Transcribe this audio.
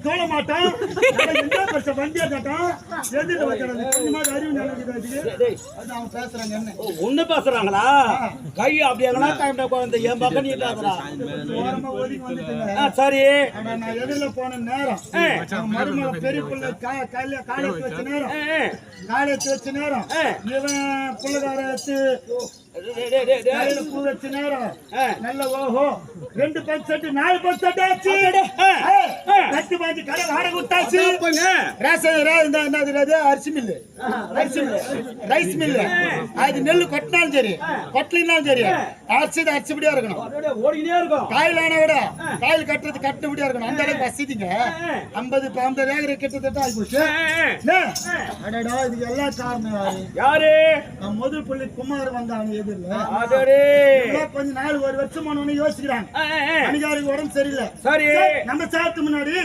தோல மாட்டோம் வண்டியா காட்டும் எதிர்த்து வைக்கிறது கொஞ்சமாவது அறிவு நடக்குது அவன் பேசுறாங்க என்ன ஒண்ணு பேசுறாங்களா கை அப்படி எங்கன்னா என் பக்கம் நீ பேசுறா ஓரமா ஒதுக்கி வந்துட்டுங்க சரி நான் எதிரில போன நேரம் மருமக பெரிய பிள்ளை காலேஜ் வச்ச நேரம் காலேஜ் வச்ச நேரம் இவன் பிள்ளைக்கார பூ வச்ச நேரம் நல்ல ஓஹோ 2 பர்சன்ட் 4 பர்சன்ட் ஆச்சு 10 பாஞ்சு கடை வாடகை விட்டாச்சு அரிசி மில்லு ரைஸ் மில்லு அது நெல்லு கொட்டினாலும் சரி கொட்டலினாலும் சரி அரிசிபடியா இருக்கணும் ஓடிக்கிட்டே இருக்கும் காயிலான விட காயில் கட்டுபடியா இருக்கணும் அந்த அளவுக்கு வசதிங்க 50 ஏக்கர் கிட்டத்தட்ட ஆகிப்போச்சு இதுக்கு எல்லா காரணம் யாரு முதல் புள்ளி குமார் வந்தாங்க எதிரில் கொஞ்ச நாள் 1 வருஷம் யோசிக்கிறாங்க அணிகாருக்கு உடம்பு சரியில்லை சரி நம்ம சாத்து முன்னாடி